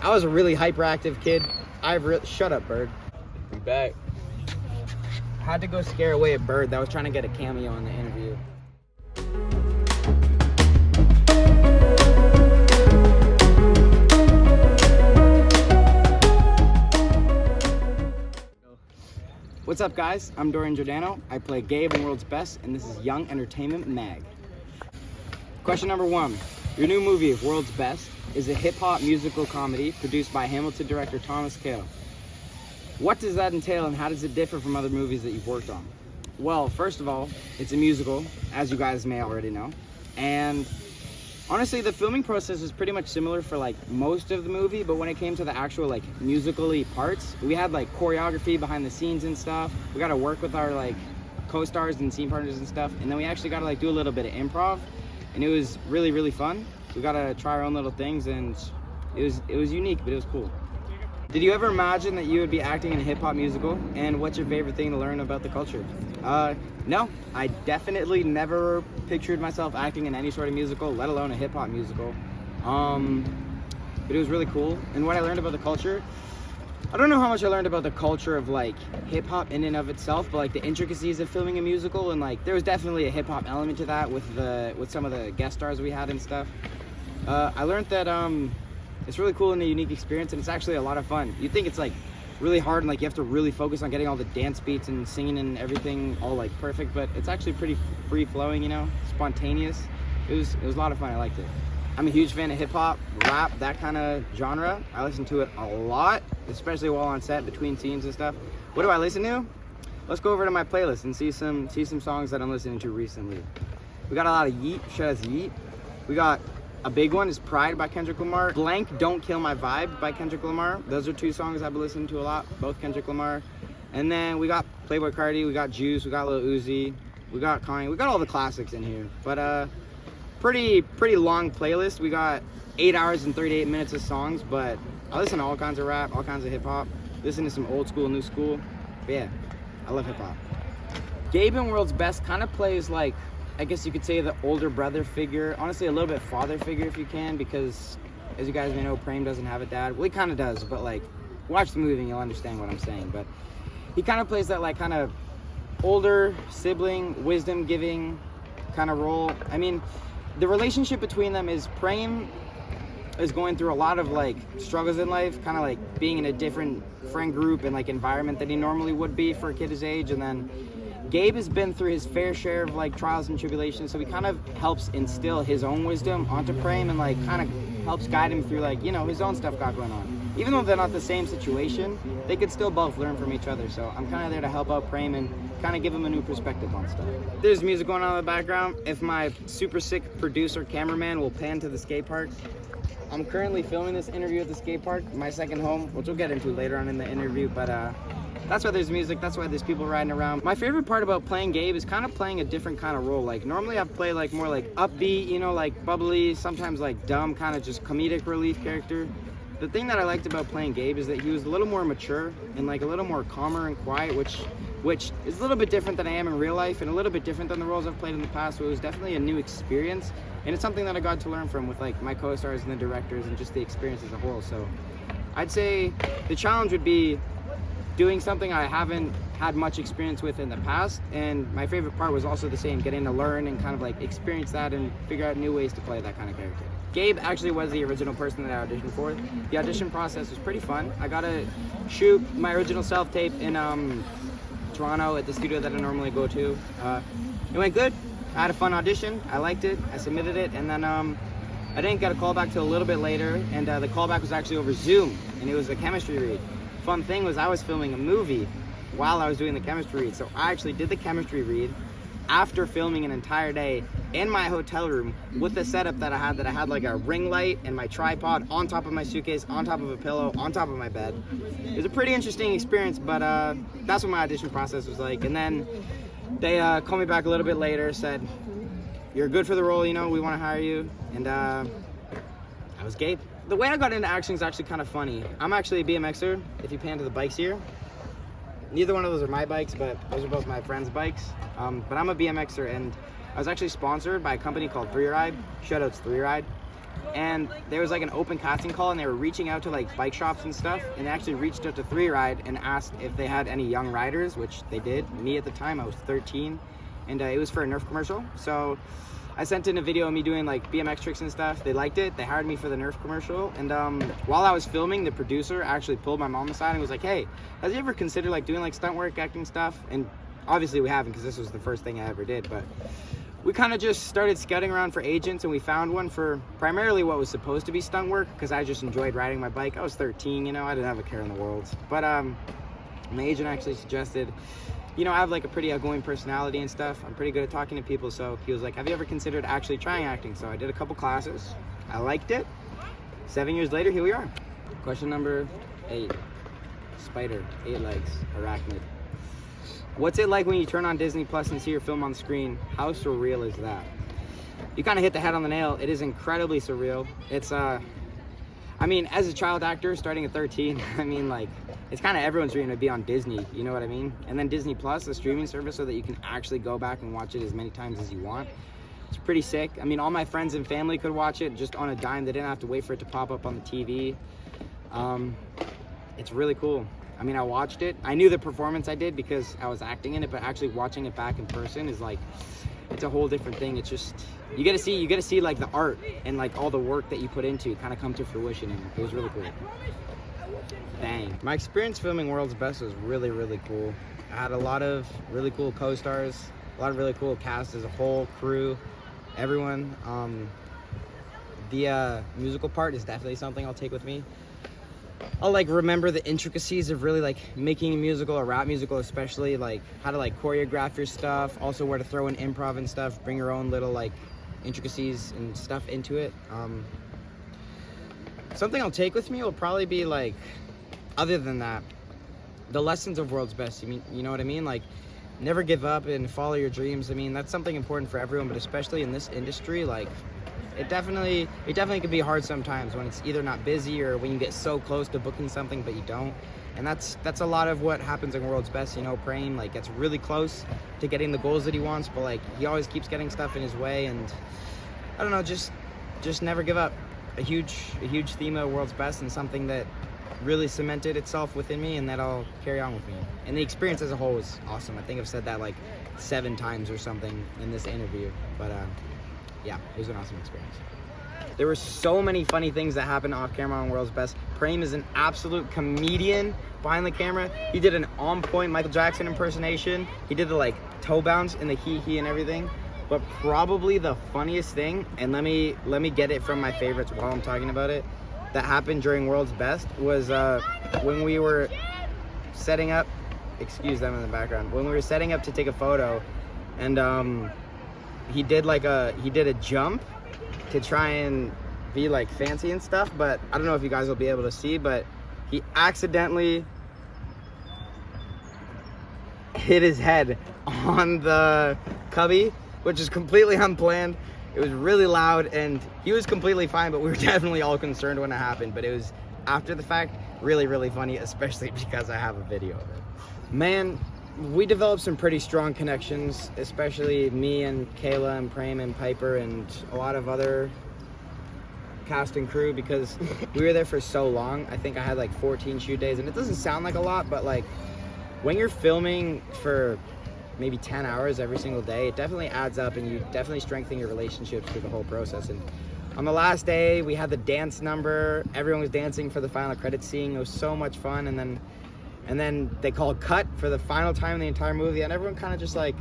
I was a really hyperactive kid. Shut up, bird. We back. I had to go scare away a bird that was trying to get a cameo in the interview. What's up, guys? I'm Dorian Giordano. I play Gabe in World's Best, and this is Young Entertainment Mag. Question number 1. Your new movie, World's Best, is a hip-hop musical comedy produced by Hamilton director Thomas Kail. What does that entail, and how does it differ from other movies that you've worked on? Well, first of all, it's a musical, as you guys may already know. And honestly, the filming process is pretty much similar for like most of the movie, but when it came to the actual like musical-y parts, we had like choreography behind the scenes and stuff. We got to work with our like co-stars and scene partners and stuff, and then we actually got to like do a little bit of improv, and it was really, really fun. We got to try our own little things, and it was unique, but it was cool. Did you ever imagine that you would be acting in a hip-hop musical? And what's your favorite thing to learn about the culture? No, I definitely never pictured myself acting in any sort of musical, let alone a hip-hop musical. But it was really cool. And what I learned about the culture, I don't know how much I learned about the culture of like hip-hop in and of itself, but like the intricacies of filming a musical, and like there was definitely a hip-hop element to that with some of the guest stars we had and stuff. I learned that it's really cool and a unique experience, and it's actually a lot of fun. You think it's like really hard and like you have to really focus on getting all the dance beats and singing and everything all like perfect, but it's actually pretty free flowing, you know, spontaneous. It was a lot of fun. I liked it. I'm a huge fan of hip hop, rap, that kind of genre. I listen to it a lot, especially while on set between scenes and stuff. What do I listen to? Let's go over to my playlist and see some songs that I'm listening to recently. We got a lot of Yeet. Shout out to Yeet. We got a big one is Pride by Kendrick Lamar. Blank Don't Kill My Vibe by Kendrick Lamar. Those are 2 songs I've been listening to a lot, both Kendrick Lamar. And then we got Playboi Carti, we got Juice, we got Lil Uzi, we got Kanye, we got all the classics in here. But pretty long playlist. We got 8 hours and 38 minutes of songs, but I listen to all kinds of rap, all kinds of hip hop. Listen to some old school, new school. But yeah, I love hip hop. Gabe in World's Best kind of plays like, I guess you could say, the older brother figure, honestly a little bit father figure if you can, because as you guys may know, Prem doesn't have a dad. Well, he kind of does, but like, watch the movie and you'll understand what I'm saying. But he kind of plays that like kind of older sibling, wisdom giving kind of role. I mean, the relationship between them is Prem is going through a lot of like struggles in life, kind of like being in a different friend group and like environment than he normally would be for a kid his age, and then Gabe has been through his fair share of like trials and tribulations, so he kind of helps instill his own wisdom onto Prem and like kind of helps guide him through like, you know, his own stuff got going on. Even though they're not the same situation, they could still both learn from each other. So I'm kind of there to help out Prem and kind of give him a new perspective on stuff. There's music going on in the background. If my super sick producer cameraman will pan to the skate park. I'm currently filming this interview at the skate park, my second home, which we'll get into later on in the interview, but that's why there's music, that's why there's people riding around. My favorite part about playing Gabe is kind of playing a different kind of role. Like normally I've played like more like upbeat, you know, like bubbly, sometimes like dumb, kind of just comedic relief character. The thing that I liked about playing Gabe is that he was a little more mature and like a little more calmer and quiet, which is a little bit different than I am in real life and a little bit different than the roles I've played in the past. So it was definitely a new experience, and it's something that I got to learn from with like my co-stars and the directors and just the experience as a whole. So I'd say the challenge would be doing something I haven't had much experience with in the past, and my favorite part was also the same, getting to learn and kind of like experience that and figure out new ways to play that kind of character. Gabe actually was the original person that I auditioned for. The audition process was pretty fun. I got to shoot my original self-tape in Toronto at the studio that I normally go to. It went good. I had a fun audition. I liked it. I submitted it, and then I didn't get a call back till a little bit later, and the callback was actually over Zoom, and it was a chemistry read. Fun thing was I was filming a movie while I was doing the chemistry read, so I actually did the chemistry read after filming an entire day in my hotel room with the setup that I had like a ring light and my tripod on top of my suitcase, on top of a pillow, on top of my bed. It was a pretty interesting experience, but that's what my audition process was like. And then they called me back a little bit later, said, "You're good for the role, you know, we want to hire you." And I was Gabe. The way I got into acting is actually kind of funny. I'm actually a BMXer, if you pan to the bikes here. Neither one of those are my bikes, but those are both my friends' bikes. But I'm a BMXer, and I was actually sponsored by a company called 3 Ride. Shoutouts 3 Ride. and there was like an open casting call, and they were reaching out to like bike shops and stuff, and they actually reached out to 3Ride and asked if they had any young riders, which they did. Me at the time, I was 13, and it was for a Nerf commercial. So I sent in a video of me doing like BMX tricks and stuff. They liked it. They hired me for the Nerf commercial. And while I was filming, the producer actually pulled my mom aside and was like, hey, has you ever considered like doing like stunt work, acting stuff? And obviously we haven't, because this was the first thing I ever did. But we kind of just started scouting around for agents, and we found one for primarily what was supposed to be stunt work, because I just enjoyed riding my bike. I was 13, you know, I didn't have a care in the world. But my agent actually suggested, you know, I have like a pretty outgoing personality and stuff. I'm pretty good at talking to people. So he was like, have you ever considered actually trying acting? So I did a couple classes. I liked it. 7 years later, here we are. Question number 8. Spider, 8 legs, arachnid. What's it like when you turn on Disney Plus and see your film on screen? How surreal is that? You kind of hit the head on the nail. It is incredibly surreal. It's, I mean, as a child actor starting at 13, I mean, like, it's kind of everyone's dream to be on Disney, you know what I mean? And then Disney Plus, the streaming service, so that you can actually go back and watch it as many times as you want. It's pretty sick. I mean, all my friends and family could watch it just on a dime. They didn't have to wait for it to pop up on the TV. It's really cool. I mean, I watched it. I knew the performance I did because I was acting in it, but actually watching it back in person is like, it's a whole different thing. It's just, you get to see like the art and like all the work that you put into it kind of come to fruition, and it was really cool. Dang. My experience filming World's Best was really, really cool. I had a lot of really cool co-stars, a lot of really cool cast as a whole, crew, everyone. The musical part is definitely something I'll take with me. I'll like remember the intricacies of really like making a musical, a rap musical especially, like how to like choreograph your stuff, also where to throw in improv and stuff, bring your own little like intricacies and stuff into it. Something I'll take with me will probably be like, other than that, the lessons of World's Best. You know what I mean? Like, never give up and follow your dreams. I mean, that's something important for everyone, but especially in this industry, like, it definitely can be hard sometimes when it's either not busy or when you get so close to booking something but you don't. And that's a lot of what happens in World's Best. You know, Prem like gets really close to getting the goals that he wants, but like he always keeps getting stuff in his way. And I don't know, just never give up. A huge theme of World's Best, and something that really cemented itself within me and that I'll carry on with me. And the experience as a whole was awesome. I think I've said that like 7 times or something in this interview, but yeah, it was an awesome experience. There were so many funny things that happened off camera on World's Best. Prem is an absolute comedian behind the camera. He did an on-point Michael Jackson impersonation. He did the like toe bounce and the hee and everything. But probably the funniest thing, and let me get it from my favorites while I'm talking about it, that happened during World's Best was when we were setting up, excuse them in the background, when we were setting up to take a photo, and he did a jump to try and be like fancy and stuff, but I don't know if you guys will be able to see, but he accidentally hit his head on the cubby, which is completely unplanned. It was really loud, and he was completely fine, but we were definitely all concerned when it happened. But it was, after the fact, really, really funny, especially because I have a video of it. Man, we developed some pretty strong connections, especially me and Kayla and Prem and Piper and a lot of other cast and crew, because we were there for so long. I think I had like 14 shoot days, and it doesn't sound like a lot, but like when you're filming for maybe 10 hours every single day, it definitely adds up, and you definitely strengthen your relationships through the whole process. And on the last day, we had the dance number. Everyone was dancing for the final credits scene. It was so much fun. And then they called cut for the final time in the entire movie, and everyone kind of just like,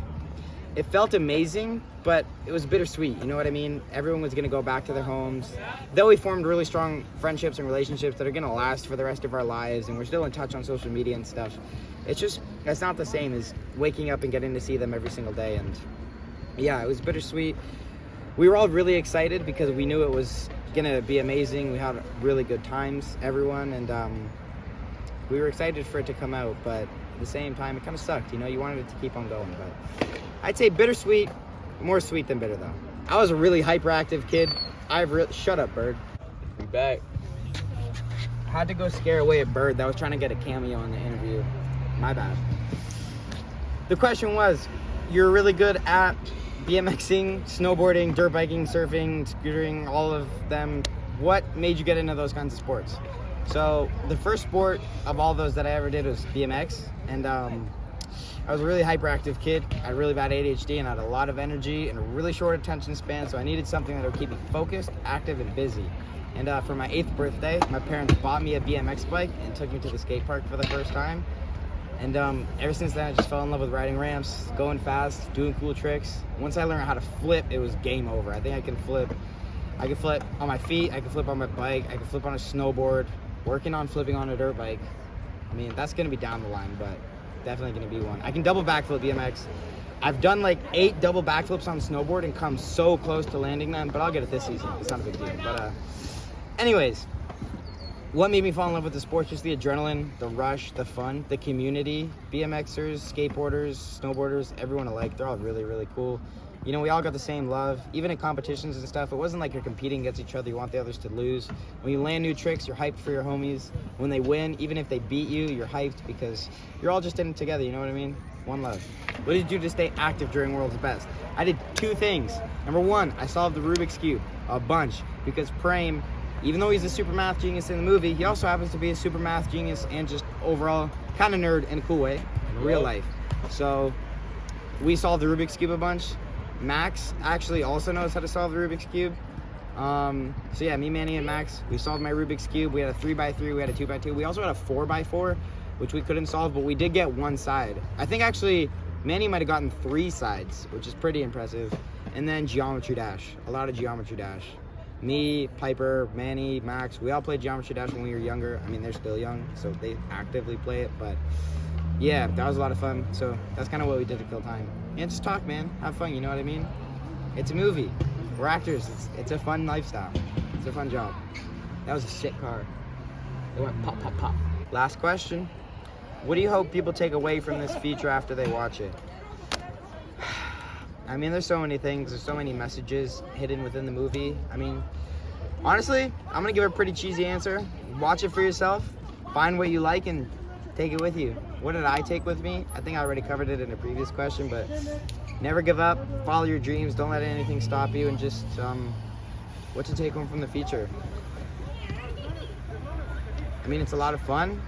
it felt amazing, but it was bittersweet, you know what I mean? Everyone was gonna go back to their homes. Though we formed really strong friendships and relationships that are gonna last for the rest of our lives, and we're still in touch on social media and stuff, it's not the same as waking up and getting to see them every single day. And yeah, it was bittersweet. We were all really excited because we knew it was gonna be amazing. We had really good times, everyone, and we were excited for it to come out, but at the same time, it kind of sucked, you know? You wanted it to keep on going, but I'd say bittersweet, more sweet than bitter, though. I was a really hyperactive kid. Shut up, bird. We back. I had to go scare away a bird that was trying to get a cameo in the interview. My bad. The question was, you're really good at BMXing, snowboarding, dirt biking, surfing, scootering, all of them. What made you get into those kinds of sports? So the first sport of all those that I ever did was BMX, and I was a really hyperactive kid. I had really bad ADHD and I had a lot of energy and a really short attention span, so I needed something that would keep me focused, active, and busy. And for my 8th birthday, my parents bought me a BMX bike and took me to the skate park for the first time. And ever since then, I just fell in love with riding ramps, going fast, doing cool tricks. Once I learned how to flip, it was game over. I think I can flip. I can flip on my feet, I can flip on my bike, I can flip on a snowboard. Working on flipping on a dirt bike, I mean, that's going to be down the line, but definitely going to be one. I can double backflip BMX. I've done like 8 double backflips on snowboard and come so close to landing them, but I'll get it this season. It's not a big deal. But anyways, what made me fall in love with the sport? Just the adrenaline, the rush, the fun, the community. BMXers, skateboarders, snowboarders, everyone alike. They're all really, really cool. You know, we all got the same love. Even in competitions and stuff, it wasn't like you're competing against each other. You want the others to lose. When you land new tricks, you're hyped for your homies. When they win, even if they beat you, you're hyped because you're all just in it together. You know what I mean? One love. What did you do to stay active during World's Best? I did 2 things. Number 1, I solved the Rubik's Cube a bunch because Prem, even though he's a super math genius in the movie, he also happens to be a super math genius and just overall kind of nerd in a cool way in real life. So we solved the Rubik's Cube a bunch. Max actually also knows how to solve the Rubik's Cube. So yeah, me, Manny, and Max, we solved my Rubik's Cube. We had a 3x3, we had a 2x2. We also had a 4x4, which we couldn't solve, but we did get one side. I think actually Manny might have gotten 3 sides, which is pretty impressive. And then Geometry Dash, a lot of Geometry Dash. Me, Piper, Manny, Max, we all played Geometry Dash when we were younger. I mean, they're still young, so they actively play it, but yeah, that was a lot of fun. So that's kind of what we did to kill time. And just talk, man. Have fun, you know what I mean? It's a movie. We're actors. It's a fun lifestyle. It's a fun job. That was a shit car. It went pop, pop, pop. Last question. What do you hope people take away from this feature after they watch it? I mean, there's so many things. There's so many messages hidden within the movie. I mean, honestly, I'm going to give a pretty cheesy answer. Watch it for yourself. Find what you like and take it with you. What did I take with me? I think I already covered it in a previous question, but never give up, follow your dreams, don't let anything stop you, and just what to take home from the feature. I mean, it's a lot of fun.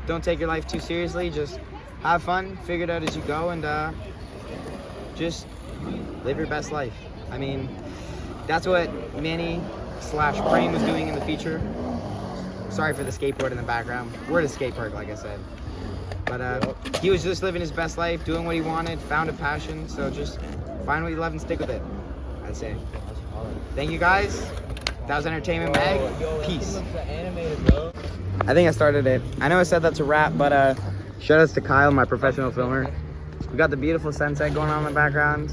Don't take your life too seriously, just have fun, figure it out as you go, and just live your best life. I mean, that's what Manny/Prem was doing in the feature. Sorry for the skateboard in the background. We're at a skate park, like I said. But he was just living his best life, doing what he wanted, found a passion. So just find what you love and stick with it, I'd say. Thank you, guys. That was Entertainment Mag. Peace. I think I started it. I know I said that's a wrap, but shout outs to Kyle, my professional filmer. We got the beautiful sunset going on in the background.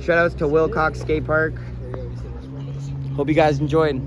Shout outs to Wilcox Skate Park. Hope you guys enjoyed.